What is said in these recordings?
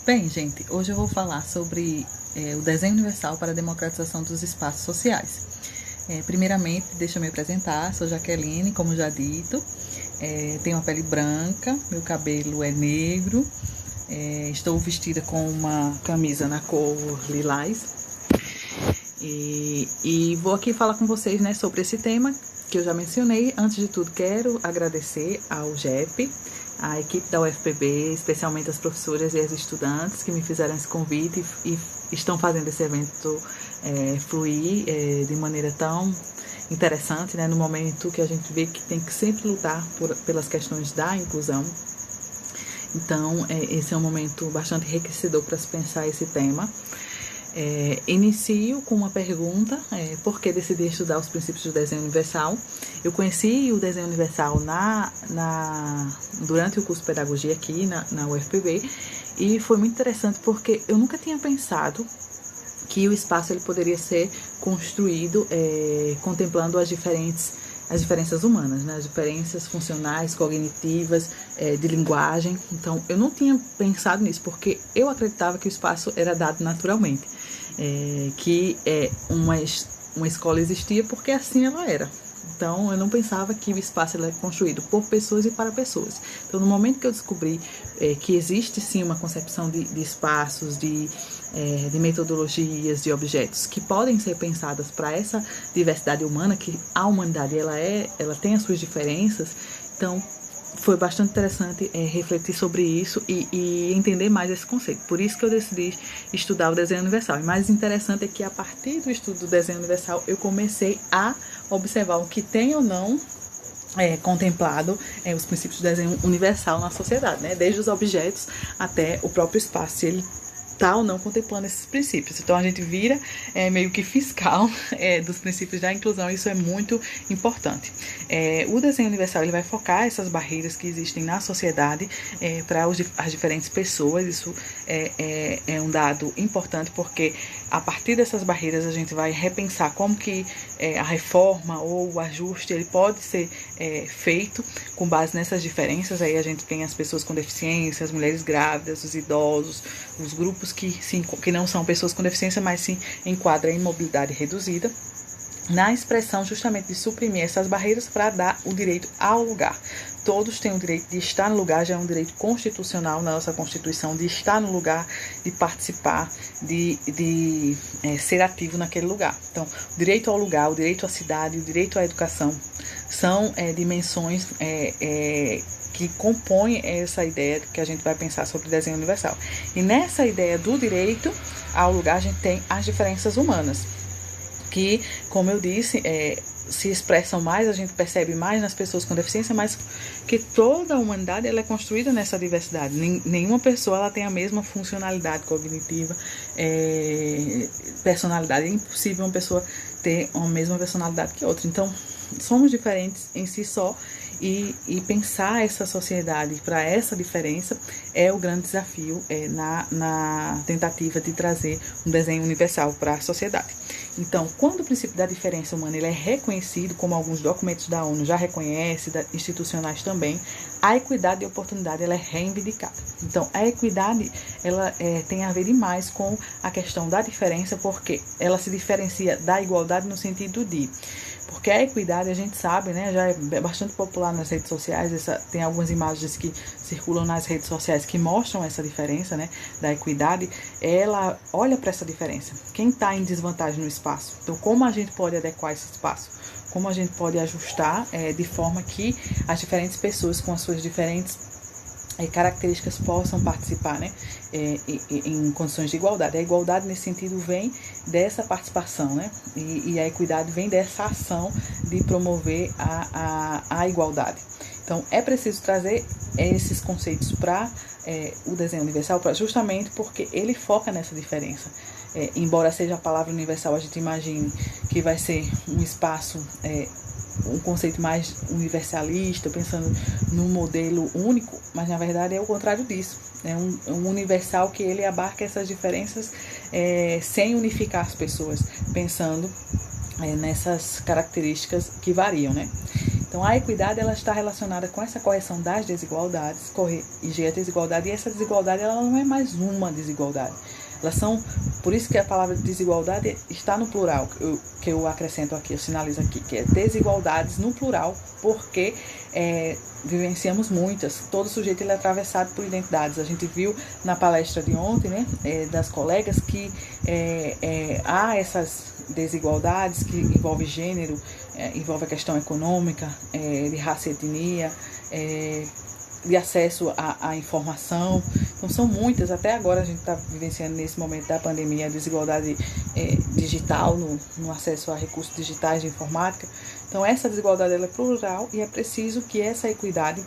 Bem, gente, hoje eu vou falar sobre o desenho universal para a democratização dos espaços sociais. Primeiramente, deixa eu me apresentar, sou Jaqueline, como já dito, tenho uma pele branca, meu cabelo é negro, estou vestida com uma camisa na cor lilás e vou aqui falar com vocês, né, sobre esse tema que eu já mencionei. Antes de tudo, quero agradecer ao GEP, a equipe da UFPB, especialmente as professoras e as estudantes que me fizeram esse convite e estão fazendo esse evento fluir de maneira tão interessante, né, no momento que a gente vê que tem que sempre lutar pelas questões da inclusão. Então, esse é um momento bastante enriquecedor para se pensar esse tema. Inicio com uma pergunta: por que decidi estudar os princípios do desenho universal? Eu conheci o desenho universal durante o curso de pedagogia aqui na UFPB, e foi muito interessante porque eu nunca tinha pensado que o espaço ele poderia ser construído contemplando as diferenças humanas, né? As diferenças funcionais, cognitivas, de linguagem. Então, eu não tinha pensado nisso, porque eu acreditava que o espaço era dado naturalmente, que uma escola existia porque assim ela era. Então, eu não pensava que o espaço era construído por pessoas e para pessoas. Então, no momento que eu descobri que existe sim uma concepção de espaços, de metodologias, de objetos que podem ser pensadas para essa diversidade humana, que a humanidade ela tem as suas diferenças. Então, foi bastante interessante refletir sobre isso e entender mais esse conceito. Por isso que eu decidi estudar o desenho universal. E mais interessante é que, a partir do estudo do desenho universal, eu comecei a observar o que tem ou não contemplado os princípios do desenho universal na sociedade, né? Desde os objetos até o próprio espaço, se ele está ou não contemplando esses princípios. Então, a gente vira meio que fiscal dos princípios da inclusão. Isso é muito importante. O desenho universal ele vai focar essas barreiras que existem na sociedade para as diferentes pessoas. Isso é um dado importante, porque a partir dessas barreiras a gente vai repensar como que a reforma ou o ajuste ele pode ser feito com base nessas diferenças. Aí a gente tem as pessoas com deficiência, as mulheres grávidas, os idosos, os grupos que não são pessoas com deficiência, mas se enquadram em mobilidade reduzida, na expressão justamente de suprimir essas barreiras para dar o direito ao lugar. Todos têm o direito de estar no lugar, já é um direito constitucional na nossa Constituição, de estar no lugar, de participar, de ser ativo naquele lugar. Então, o direito ao lugar, o direito à cidade, o direito à educação são dimensões que compõem essa ideia que a gente vai pensar sobre o desenho universal. E nessa ideia do direito ao lugar, a gente tem as diferenças humanas, que, como eu disse, se expressam mais, a gente percebe mais nas pessoas com deficiência, mas que toda a humanidade ela é construída nessa diversidade. Nenhuma pessoa ela tem a mesma funcionalidade cognitiva, personalidade. É impossível uma pessoa ter a mesma personalidade que outra. Então, somos diferentes em si só, e pensar essa sociedade para essa diferença é o grande desafio na tentativa de trazer um desenho universal para a sociedade. Então, quando o princípio da diferença humana ele é reconhecido, como alguns documentos da ONU já reconhecem, institucionais também, a equidade de oportunidade ela é reivindicada. Então, a equidade ela tem a ver demais com a questão da diferença, porque ela se diferencia da igualdade no sentido de... Porque a equidade, a gente sabe, né, já é bastante popular nas redes sociais, tem algumas imagens que circulam nas redes sociais que mostram essa diferença, né, da equidade. Ela olha para essa diferença. Quem está em desvantagem no espaço? Então, como a gente pode adequar esse espaço? Como a gente pode ajustar de forma que as diferentes pessoas com as suas diferentes características possam participar, né, em condições de igualdade. A igualdade nesse sentido vem dessa participação, né, e a equidade vem dessa ação de promover a igualdade. Então, é preciso trazer esses conceitos para o desenho universal, justamente porque ele foca nessa diferença. Embora seja a palavra universal, a gente imagine que vai ser um espaço, um conceito mais universalista, pensando num modelo único, mas na verdade é o contrário disso. É um universal que ele abarca essas diferenças sem unificar as pessoas, pensando nessas características que variam, né? Então, a equidade ela está relacionada com essa correção das desigualdades, corrigir a desigualdade, e essa desigualdade ela não é mais uma desigualdade. Elas são, por isso que a palavra desigualdade está no plural, que eu acrescento aqui, eu sinalizo aqui, que é desigualdades no plural, porque vivenciamos muitas. Todo sujeito ele é atravessado por identidades. A gente viu na palestra de ontem, né, das colegas, que há essas desigualdades que envolvem gênero, envolve a questão econômica, de raça e etnia, de acesso à informação. Então são muitas. Até agora a gente está vivenciando nesse momento da pandemia a desigualdade digital no acesso a recursos digitais de informática. Então essa desigualdade ela é plural e é preciso que essa equidade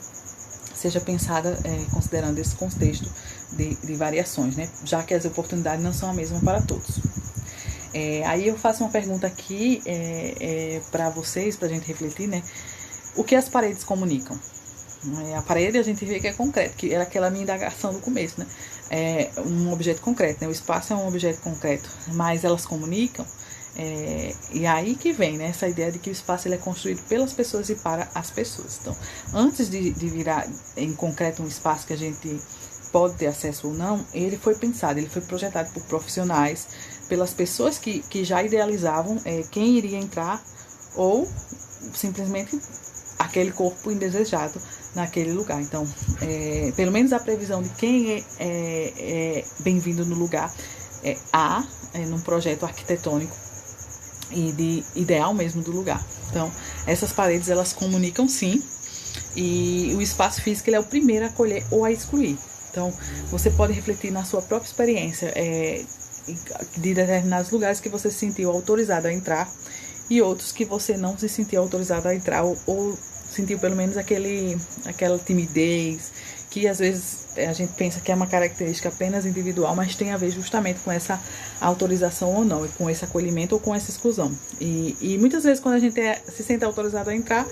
seja pensada considerando esse contexto de variações, né? Já que as oportunidades não são a mesma para todos. Aí eu faço uma pergunta aqui para vocês, para a gente refletir, né? O que as paredes comunicam? A parede a gente vê que é concreto, que era aquela minha indagação do começo, né? É um objeto concreto, né? O espaço é um objeto concreto, mas elas comunicam. E aí que vem, né, essa ideia de que o espaço ele é construído pelas pessoas e para as pessoas. Então, antes de virar em concreto um espaço que a gente pode ter acesso ou não, ele foi pensado, ele foi projetado por profissionais, pelas pessoas que já idealizavam quem iria entrar ou simplesmente aquele corpo indesejado naquele lugar. Então, pelo menos a previsão de quem é bem-vindo no lugar há num projeto arquitetônico e de ideal mesmo do lugar. Então, essas paredes elas comunicam sim, e o espaço físico ele é o primeiro a acolher ou a excluir. Então, você pode refletir na sua própria experiência de determinados lugares que você se sentiu autorizado a entrar e outros que você não se sentiu autorizado a entrar ou sentiu pelo menos aquela timidez, que às vezes a gente pensa que é uma característica apenas individual, mas tem a ver justamente com essa autorização ou não, e com esse acolhimento ou com essa exclusão. E muitas vezes quando a gente se sente autorizado a entrar,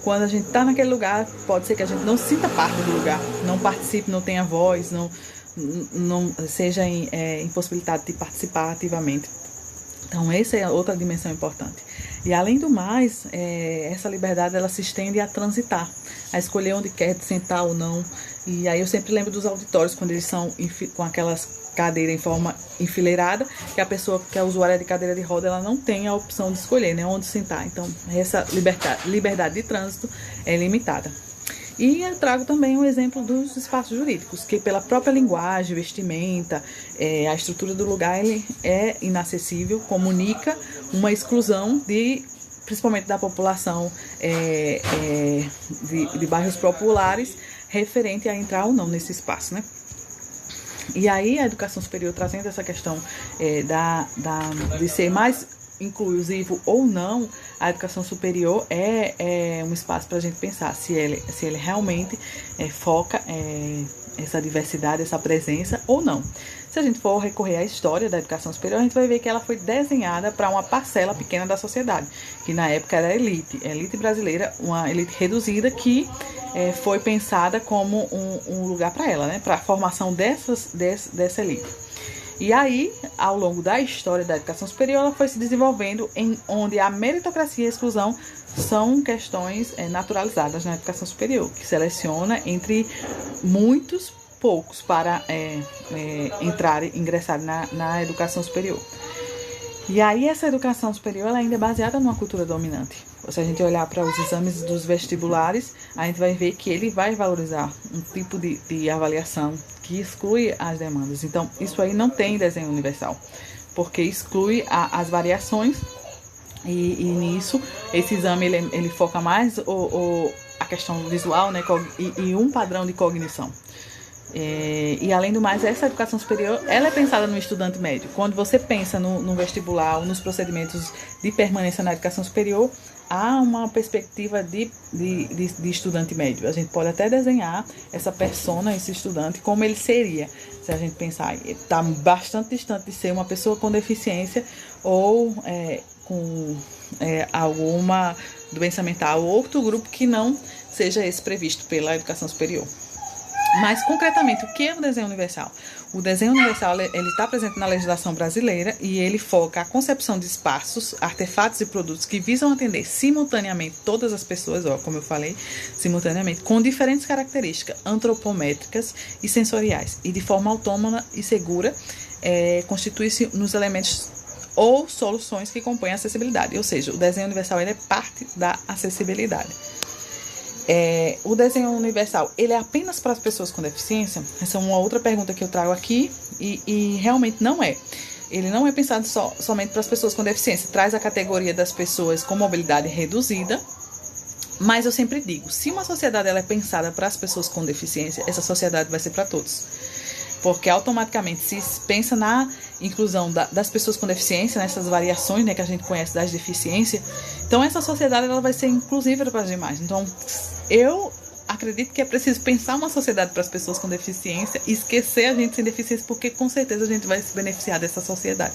quando a gente está naquele lugar, pode ser que a gente não sinta parte do lugar, não participe, não tenha voz, não seja impossibilitado de participar ativamente. Então, essa é outra dimensão importante. E, além do mais, essa liberdade ela se estende a transitar, a escolher onde quer sentar ou não. E aí eu sempre lembro dos auditórios, quando eles são com aquelas cadeiras em forma enfileirada, que a pessoa que é usuária de cadeira de roda, ela não tem a opção de escolher, né, onde sentar. Então, essa liberdade de trânsito é limitada. E eu trago também um exemplo dos espaços jurídicos, que pela própria linguagem, vestimenta, a estrutura do lugar, ele é inacessível, comunica uma exclusão principalmente da população de bairros populares, referente a entrar ou não nesse espaço, né? E aí a educação superior, trazendo essa questão de ser mais inclusivo ou não, a educação superior é um espaço para a gente pensar se ele realmente foca essa diversidade, essa presença ou não. Se a gente for recorrer à história da educação superior, a gente vai ver que ela foi desenhada para uma parcela pequena da sociedade, que na época era a elite brasileira, uma elite reduzida que foi pensada como um lugar para ela, né, para a formação dessa elite. E aí, ao longo da história da educação superior, ela foi se desenvolvendo onde a meritocracia e a exclusão são questões naturalizadas na educação superior, que seleciona entre muitos poucos para ingressarem na educação superior. E aí essa educação superior ela ainda é baseada numa cultura dominante. Se a gente olhar para os exames dos vestibulares, a gente vai ver que ele vai valorizar um tipo de avaliação que exclui as demandas. Então, isso aí não tem desenho universal, porque exclui as variações e nisso, esse exame ele foca mais a questão visual, né, e um padrão de cognição. E além do mais, essa educação superior ela é pensada no estudante médio. Quando você pensa no vestibular ou nos procedimentos de permanência na educação superior, há uma perspectiva de estudante médio. A gente pode até desenhar essa persona, esse estudante, como ele seria. Se a gente pensar, está bastante distante de ser uma pessoa com deficiência ou com alguma doença mental ou outro grupo que não seja esse previsto pela educação superior. Mas, concretamente, o que é o desenho universal? O desenho universal ele está presente na legislação brasileira e ele foca a concepção de espaços, artefatos e produtos que visam atender simultaneamente todas as pessoas, como eu falei, simultaneamente, com diferentes características antropométricas e sensoriais, e de forma autônoma e segura, constitui-se nos elementos ou soluções que compõem a acessibilidade. Ou seja, o desenho universal ele é parte da acessibilidade. O desenho universal, ele é apenas para as pessoas com deficiência? Essa é uma outra pergunta que eu trago aqui e realmente não é. Ele não é pensado somente para as pessoas com deficiência. Traz a categoria das pessoas com mobilidade reduzida, mas eu sempre digo, se uma sociedade ela é pensada para as pessoas com deficiência, essa sociedade vai ser para todos. Porque automaticamente se pensa na inclusão das pessoas com deficiência, nessas variações, né, que a gente conhece das deficiências, então essa sociedade ela vai ser inclusiva para as demais. Então, eu acredito que é preciso pensar uma sociedade para as pessoas com deficiência e esquecer a gente sem deficiência, porque com certeza a gente vai se beneficiar dessa sociedade.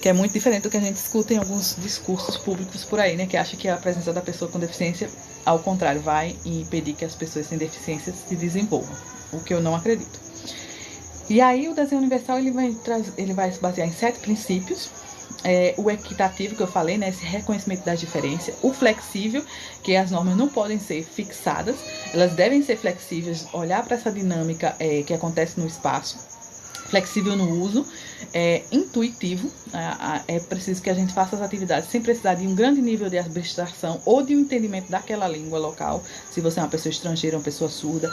Que é muito diferente do que a gente escuta em alguns discursos públicos por aí, né, que acha que a presença da pessoa com deficiência, ao contrário, vai impedir que as pessoas sem deficiência se desenvolvam, o que eu não acredito. E aí o desenho universal ele vai se basear em 7 princípios. O equitativo, que eu falei, né, esse reconhecimento das diferenças. O flexível, que as normas não podem ser fixadas, elas devem ser flexíveis, olhar para essa dinâmica que acontece no espaço. Flexível no uso. Intuitivo, é preciso que a gente faça as atividades sem precisar de um grande nível de abstração ou de um entendimento daquela língua local, se você é uma pessoa estrangeira, uma pessoa surda.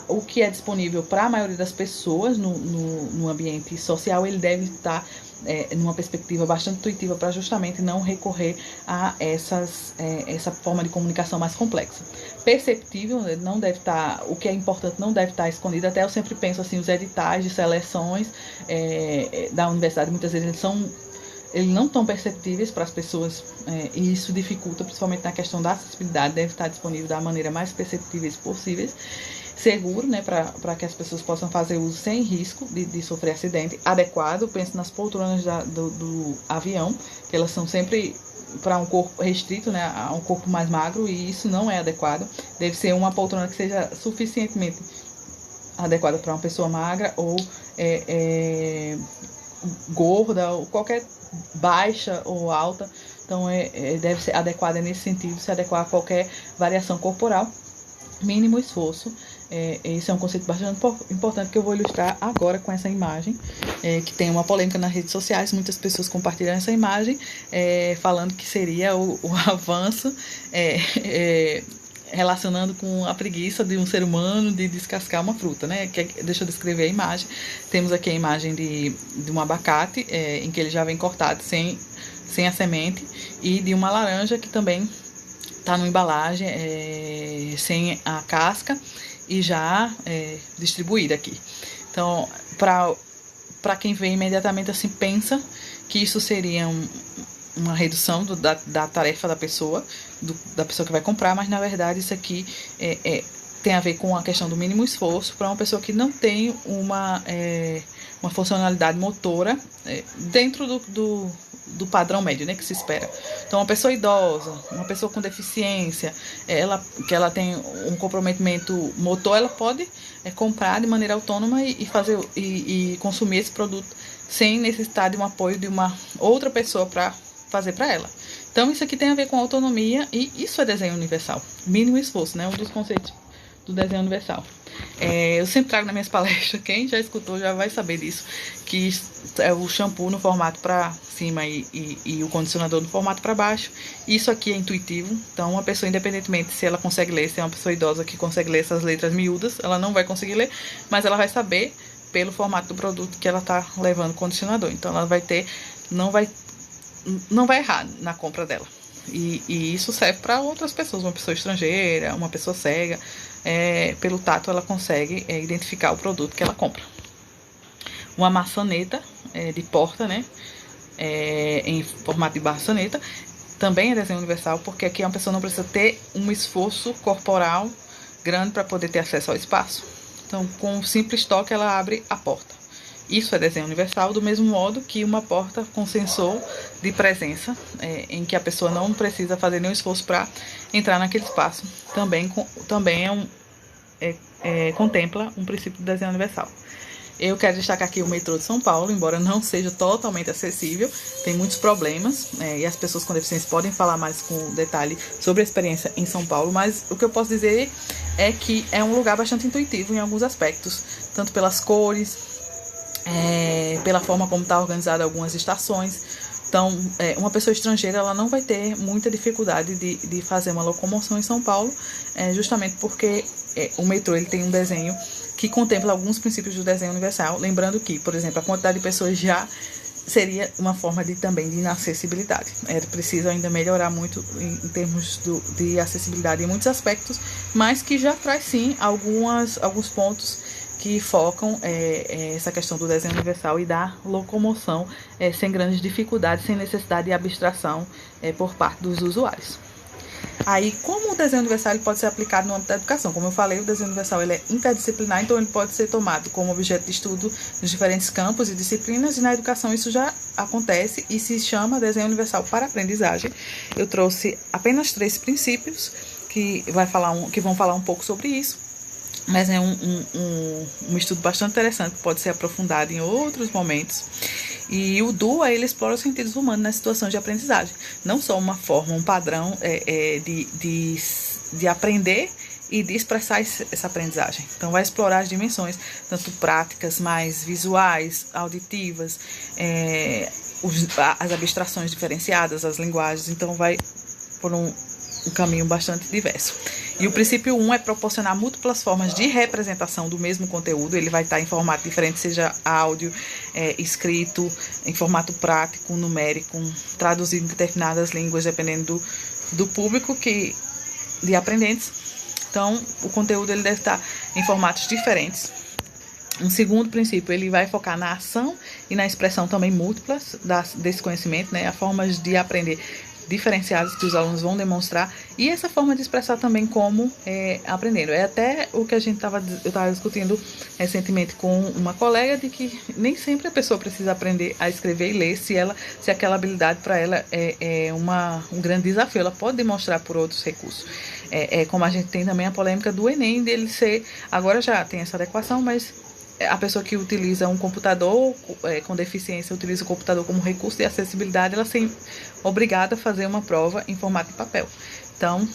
O que é disponível para a maioria das pessoas no ambiente social, ele deve estar numa perspectiva bastante intuitiva para justamente não recorrer a essa forma de comunicação mais complexa. Perceptível, não deve estar, o que é importante não deve estar escondido. Até eu sempre penso assim, os editais de seleções da universidade, muitas vezes eles não estão perceptíveis para as pessoas, e isso dificulta, principalmente na questão da acessibilidade. Deve estar disponível da maneira mais perceptíveis possíveis. Seguro, né, para que as pessoas possam fazer uso sem risco de sofrer acidente. Adequado, penso nas poltronas do avião, que elas são sempre para um corpo restrito, né, a um corpo mais magro, e isso não é adequado. Deve ser uma poltrona que seja suficientemente adequada para uma pessoa magra ou gorda, ou qualquer baixa ou alta. Então, deve ser adequada nesse sentido, se adequar a qualquer variação corporal. Mínimo esforço. Esse é um conceito bastante importante que eu vou ilustrar agora com essa imagem, que tem uma polêmica nas redes sociais. Muitas pessoas compartilham essa imagem, falando que seria o avanço, relacionando com a preguiça de um ser humano de descascar uma fruta, né? Deixa eu descrever a imagem. Temos aqui a imagem de um abacate, em que ele já vem cortado sem a semente, e de uma laranja que também está numa embalagem sem a casca e já distribuída aqui. Então, para quem vê imediatamente assim, pensa que isso seria uma redução da tarefa da pessoa que vai comprar, mas na verdade isso aqui tem a ver com a questão do mínimo esforço para uma pessoa que não tem uma funcionalidade motora dentro do padrão médio, né, que se espera. Então, uma pessoa idosa, uma pessoa com deficiência, que ela tem um comprometimento motor, ela pode comprar de maneira autônoma e consumir esse produto sem necessitar de um apoio de uma outra pessoa para fazer para ela. Então, isso aqui tem a ver com autonomia, e isso é desenho universal. Mínimo esforço, né, um dos conceitos do desenho universal. Eu sempre trago nas minhas palestras, quem já escutou já vai saber disso, que é o shampoo no formato para cima e o condicionador no formato para baixo. Isso aqui é intuitivo, então uma pessoa, independentemente se ela consegue ler, se é uma pessoa idosa que consegue ler essas letras miúdas, ela não vai conseguir ler, mas ela vai saber pelo formato do produto que ela está levando o condicionador. Então ela vai ter, não vai errar na compra dela. E isso serve para outras pessoas, uma pessoa estrangeira, uma pessoa cega. Pelo tato ela consegue identificar o produto que ela compra. Uma maçaneta de porta, né, em formato de maçaneta, também é desenho universal, porque aqui a pessoa não precisa ter um esforço corporal grande para poder ter acesso ao espaço. Então, com um simples toque, ela abre a porta. Isso é desenho universal, do mesmo modo que uma porta com sensor de presença, em que a pessoa não precisa fazer nenhum esforço para entrar naquele espaço, também contempla um princípio de desenho universal. Eu quero destacar aqui o metrô de São Paulo, embora não seja totalmente acessível, tem muitos problemas, e as pessoas com deficiência podem falar mais com detalhe sobre a experiência em São Paulo, mas o que eu posso dizer é que é um lugar bastante intuitivo em alguns aspectos, tanto pelas cores, pela forma como está organizada algumas estações. Então, uma pessoa estrangeira ela não vai ter muita dificuldade de fazer uma locomoção em São Paulo, justamente porque o metrô ele tem um desenho que contempla alguns princípios do desenho universal, lembrando que, por exemplo, a quantidade de pessoas já seria uma forma também de inacessibilidade. É preciso ainda melhorar muito em termos de acessibilidade em muitos aspectos, mas que já traz sim alguns pontos que focam essa questão do desenho universal e da locomoção sem grandes dificuldades, sem necessidade de abstração por parte dos usuários. Aí, como o desenho universal ele pode ser aplicado no âmbito da educação? Como eu falei, o desenho universal ele é interdisciplinar, então ele pode ser tomado como objeto de estudo nos diferentes campos e disciplinas, e na educação isso já acontece e se chama desenho universal para aprendizagem. Eu trouxe apenas 3 princípios que vão falar um pouco sobre isso, mas é um estudo bastante interessante, que pode ser aprofundado em outros momentos. E o DUA, ele explora os sentidos humanos nas situações de aprendizagem. Não só uma forma, um padrão de aprender e de expressar essa aprendizagem. Então, vai explorar as dimensões, tanto práticas, mais visuais, auditivas, as abstrações diferenciadas, as linguagens. Então, vai por um caminho bastante diverso. E o princípio 1 é proporcionar múltiplas formas de representação do mesmo conteúdo. Ele vai estar em formato diferente, seja áudio, escrito, em formato prático, numérico, traduzido em determinadas línguas, dependendo do público de aprendentes. Então, o conteúdo ele deve estar em formatos diferentes. Um segundo princípio, ele vai focar na ação e na expressão também múltiplas desse conhecimento, né? As formas de aprender diferenciados que os alunos vão demonstrar, e essa forma de expressar também como aprendendo. É até o que eu estava discutindo recentemente com uma colega, de que nem sempre a pessoa precisa aprender a escrever e ler, se aquela habilidade para ela é um grande desafio, ela pode demonstrar por outros recursos. Como a gente tem também a polêmica do Enem, dele ser, agora já tem essa adequação, mas a pessoa que utiliza um computador com deficiência, utiliza o computador como recurso de acessibilidade, ela ser obrigada a fazer uma prova em formato de papel. Então,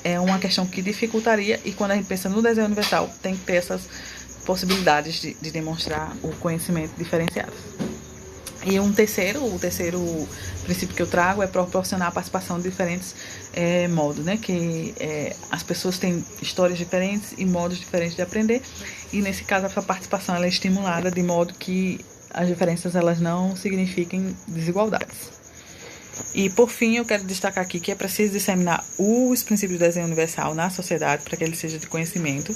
é uma questão que dificultaria, e quando a gente pensa no desenho universal, tem que ter essas possibilidades de demonstrar o conhecimento diferenciado. E o terceiro princípio que eu trago é proporcionar a participação de diferentes modos, né? Que as pessoas têm histórias diferentes e modos diferentes de aprender, e nesse caso essa participação ela é estimulada de modo que as diferenças elas não signifiquem desigualdades. E, por fim, eu quero destacar aqui que é preciso disseminar os princípios do desenho universal na sociedade para que ele seja de conhecimento.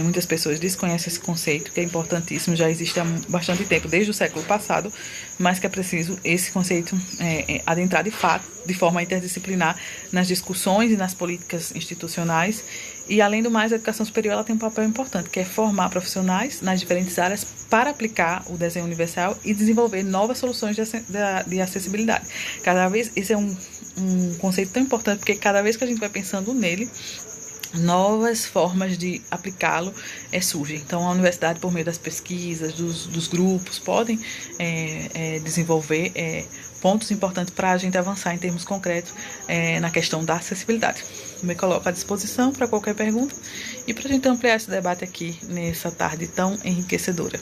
Muitas pessoas desconhecem esse conceito, que é importantíssimo, já existe há bastante tempo, desde o século passado, mas que é preciso esse conceito adentrar de fato, de forma interdisciplinar, nas discussões e nas políticas institucionais. E, além do mais, a educação superior ela tem um papel importante, que é formar profissionais nas diferentes áreas para aplicar o desenho universal e desenvolver novas soluções de acessibilidade. Esse é um conceito tão importante, porque cada vez que a gente vai pensando nele, novas formas de aplicá-lo surgem. Então, a universidade, por meio das pesquisas, dos grupos, podem desenvolver pontos importantes para a gente avançar em termos concretos na questão da acessibilidade. Me coloco à disposição para qualquer pergunta e para a gente ampliar esse debate aqui nessa tarde tão enriquecedora.